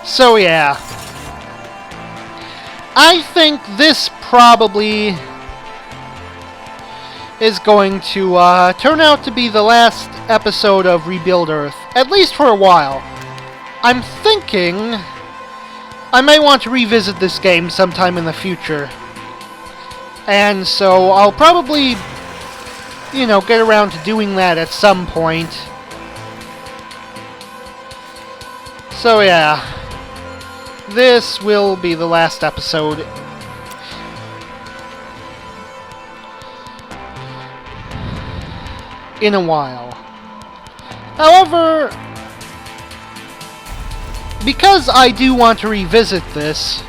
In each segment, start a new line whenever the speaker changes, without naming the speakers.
So yeah, I think this probably is going to turn out to be the last episode of Rebuild Earth, at least for a while. I'm thinking I may want to revisit this game sometime in the future. And so I'll probably, get around to doing that at some point. So yeah, this will be the last episode. In a while. However, because I do want to revisit this,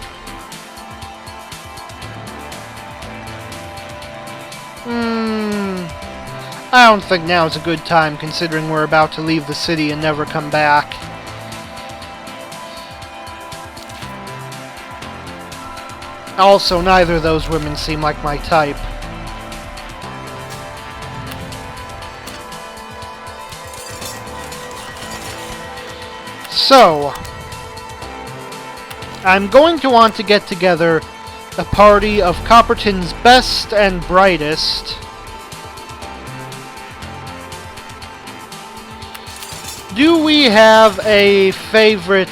I don't think now is a good time, considering we're about to leave the city and never come back. Also, neither of those women seem like my type. So, I'm going to want to get together a party of Copperton's best and brightest. Do we have a favorite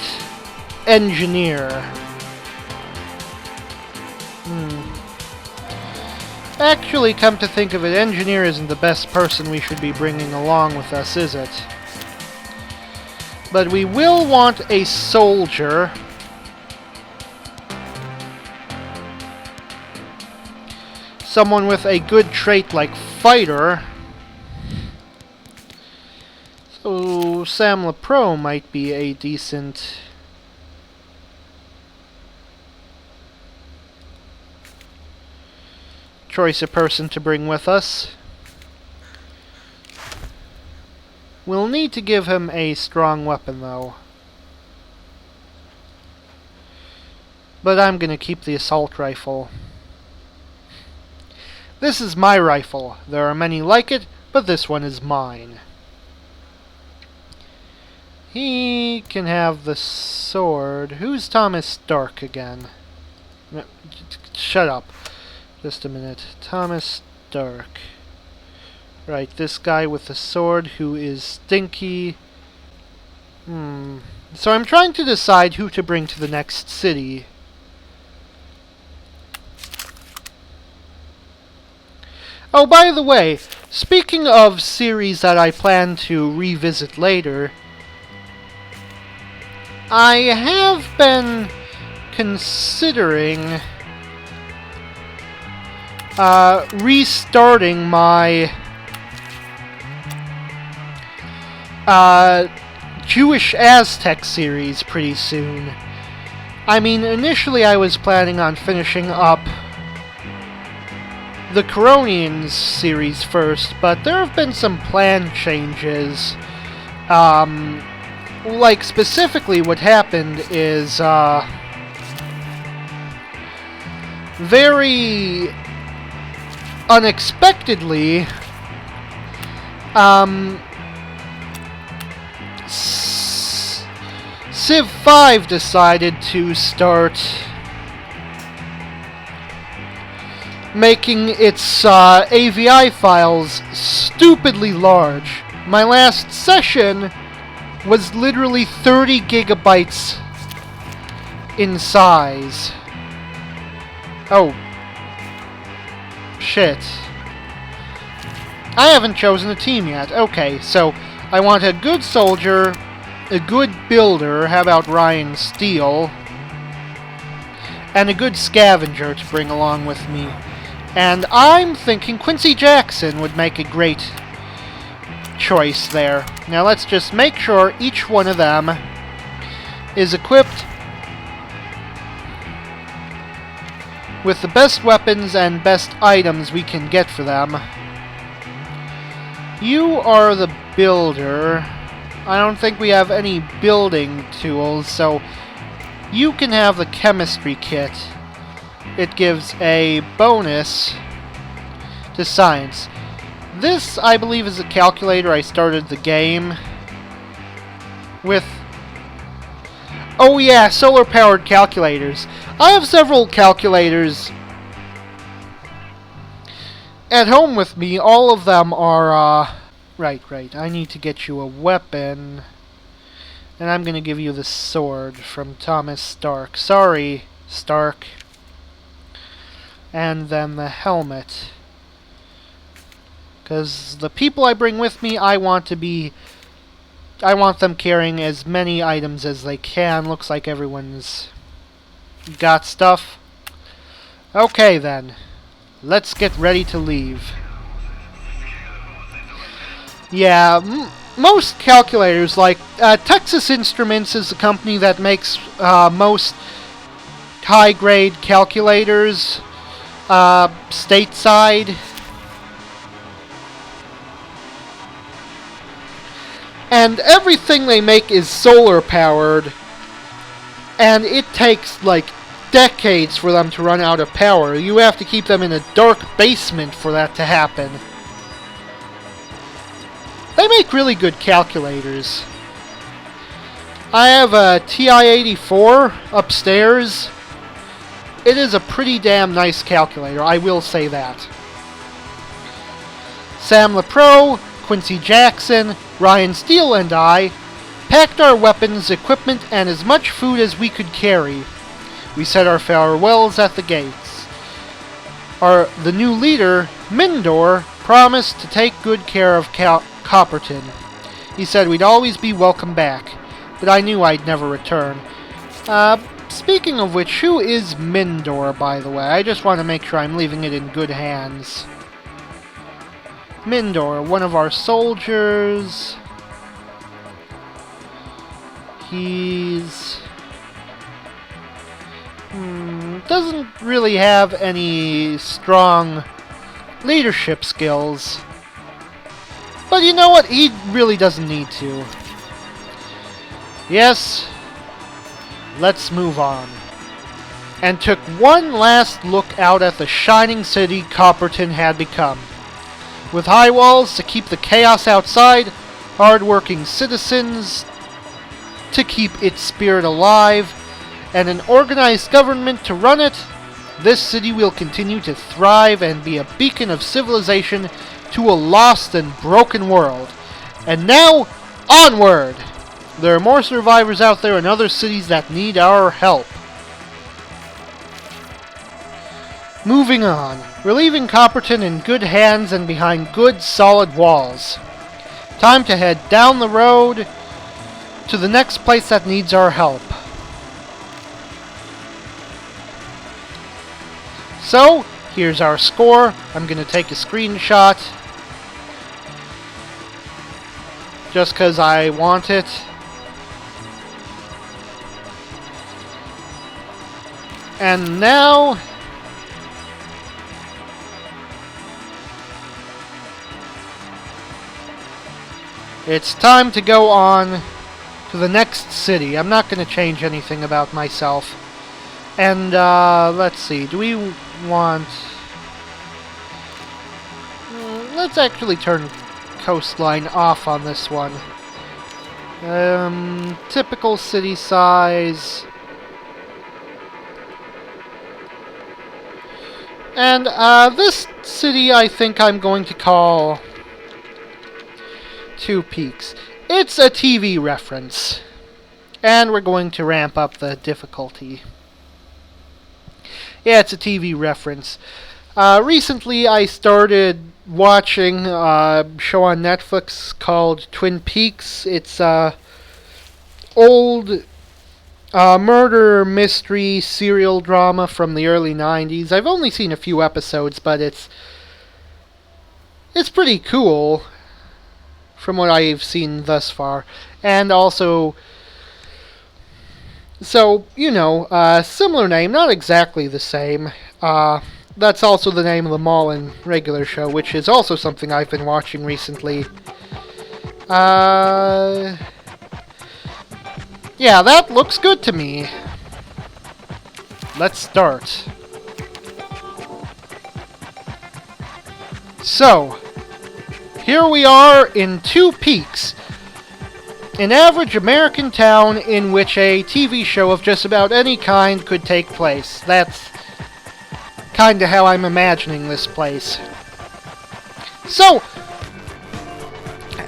engineer? Actually, come to think of it, engineer isn't the best person we should be bringing along with us, is it? But we will want a soldier. Someone with a good trait like fighter. So Sam LePro might be a decent choice of person to bring with us. We'll need to give him a strong weapon, though. But I'm gonna keep the assault rifle. This is my rifle. There are many like it, but this one is mine. He can have the sword. Who's Thomas Stark again? No, shut up. Just a minute. Thomas Stark. Right, this guy with the sword who is stinky. So I'm trying to decide who to bring to the next city. Oh, by the way, speaking of series that I plan to revisit later, I have been considering restarting my Jewish Aztec series pretty soon. I mean, initially I was planning on finishing up the Coronians series first, but there have been some plan changes. Like, specifically what happened is, very unexpectedly, Civ 5 decided to start making its AVI files stupidly large. My last session was literally 30 gigabytes in size. Oh. Shit. I haven't chosen a team yet. Okay, so I want a good soldier, a good builder, how about Ryan Steele, and a good scavenger to bring along with me. And I'm thinking Quincy Jackson would make a great choice there. Now let's just make sure each one of them is equipped with the best weapons and best items we can get for them. You are the builder. I don't think we have any building tools, so you can have the chemistry kit. It gives a bonus to science. This, I believe, is a calculator I started the game with. Oh yeah, solar-powered calculators. I have several calculators at home with me. All of them are, Right. I need to get you a weapon. And I'm gonna give you the sword from Thomas Stark. Sorry, Stark. And then the helmet. Because the people I bring with me, I want them carrying as many items as they can. Looks like everyone's got stuff. Okay then. Let's get ready to leave. Yeah, most calculators, like Texas Instruments is the company that makes most high-grade calculators stateside. And everything they make is solar-powered, and it takes, like, decades for them to run out of power. You have to keep them in a dark basement for that to happen. They make really good calculators. I have a TI-84 upstairs. It is a pretty damn nice calculator, I will say that. Sam LaPro, Quincy Jackson, Ryan Steele and I packed our weapons, equipment, and as much food as we could carry. We said our farewells at the gates. The new leader, Mindor, promised to take good care of Copperton. He said we'd always be welcome back, but I knew I'd never return. Speaking of which, who is Mindor, by the way? I just want to make sure I'm leaving it in good hands. Mindor, one of our soldiers. He's... doesn't really have any strong leadership skills. But you know what? He really doesn't need to. Yes. Let's move on. And took one last look out at the shining city Copperton had become. With high walls to keep the chaos outside, hard-working citizens to keep its spirit alive, and an organized government to run it, this city will continue to thrive and be a beacon of civilization to a lost and broken world. And now, onward! There are more survivors out there in other cities that need our help. Moving on. We're leaving Copperton in good hands and behind good, solid walls. Time to head down the road to the next place that needs our help. So, here's our score. I'm going to take a screenshot just because I want it. And now it's time to go on to the next city. I'm not going to change anything about myself. And, let's see. Do we want... let's actually turn coastline off on this one. Typical city size. And, this city I think I'm going to call Two Peaks. It's a TV reference. And we're going to ramp up the difficulty. Yeah, it's a TV reference. Recently I started watching a show on Netflix called Twin Peaks. It's a old murder mystery serial drama from the early 90s. I've only seen a few episodes, but it's pretty cool from what I've seen thus far. And also, so, you know, similar name, not exactly the same. That's also the name of the mall and regular show, which is also something I've been watching recently. Yeah, that looks good to me. Let's start. So, here we are in Two Peaks. An average American town in which a TV show of just about any kind could take place. That's kinda how I'm imagining this place. So,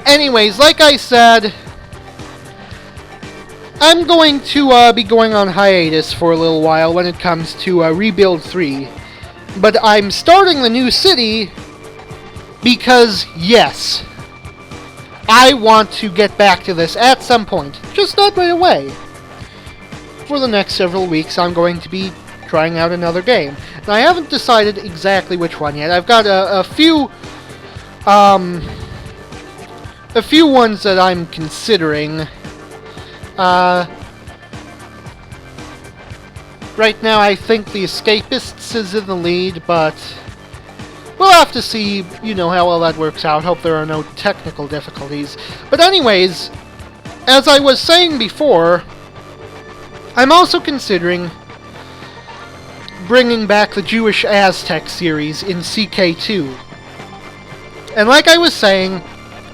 anyways, like I said, I'm going to be going on hiatus for a little while when it comes to Rebuild 3. But I'm starting the new city because, yes, I want to get back to this at some point. Just not right away. For the next several weeks, I'm going to be trying out another game. And I haven't decided exactly which one yet. I've got a few ones that I'm considering. Right now, I think the Escapists is in the lead, but we'll have to see, you know, how well that works out. Hope there are no technical difficulties. But anyways, as I was saying before, I'm also considering bringing back the Jewish Aztec series in CK2. And like I was saying,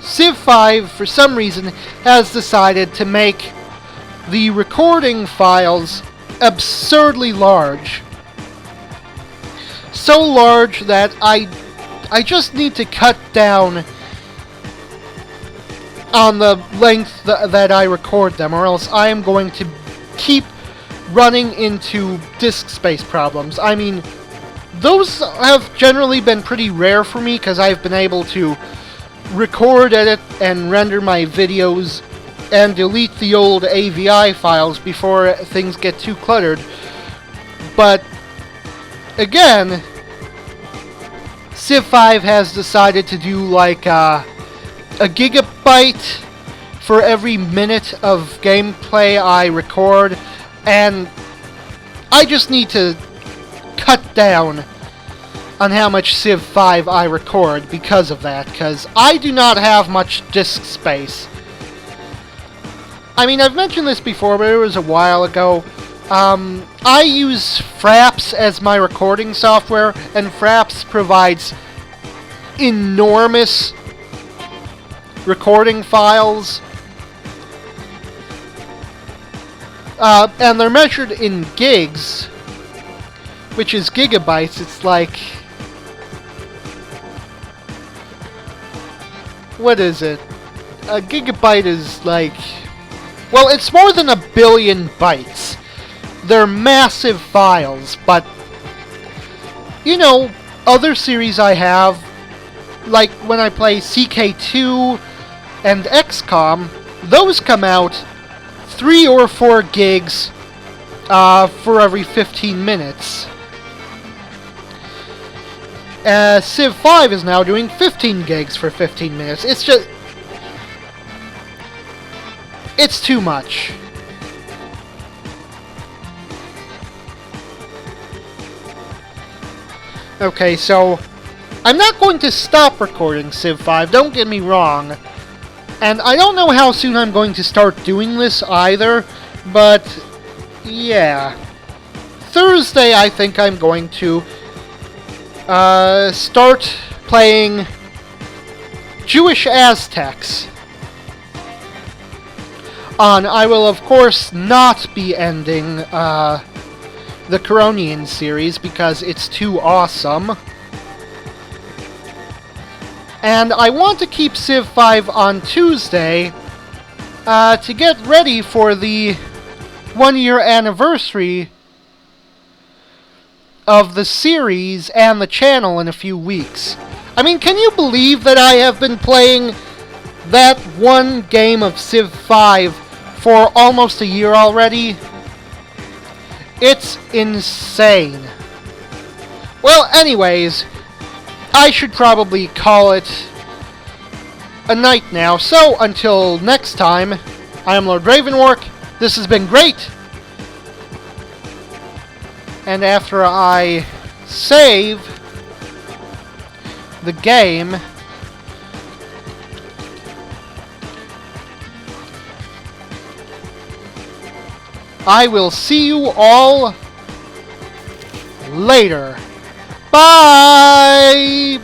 Civ 5, for some reason, has decided to make the recording files absurdly large. So large that I just need to cut down on the length that I record them, or else I am going to keep running into disk space problems. I mean, those have generally been pretty rare for me, because I've been able to record, edit, and render my videos and delete the old AVI files before things get too cluttered. But again, Civ 5 has decided to do like a gigabyte for every minute of gameplay I record, and I just need to cut down on how much Civ 5 I record because of that, because I do not have much disk space. I mean, I've mentioned this before, but it was a while ago. I use Fraps as my recording software, and Fraps provides enormous recording files. And they're measured in gigs, which is gigabytes. It's like, what is it? A gigabyte is like, well, it's more than 1 billion bytes. They're massive files, but, you know, other series I have, like when I play CK2 and XCOM, those come out 3 or 4 gigs for every 15 minutes. Civ 5 is now doing 15 gigs for 15 minutes. It's just, it's too much. Okay, so I'm not going to stop recording Civ 5, don't get me wrong. And I don't know how soon I'm going to start doing this either, but yeah. Thursday, I think I'm going to start playing Jewish Aztecs. I will, of course, not be ending the Coronian series because it's too awesome. And I want to keep Civ 5 on Tuesday to get ready for the 1-year anniversary of the series and the channel in a few weeks. I mean, can you believe that I have been playing that one game of Civ 5 for almost a year already? It's insane. Well, anyways, I should probably call it a night now. So, until next time, I am Lord Revonworc. This has been great. And after I save the game, I will see you all later. Bye!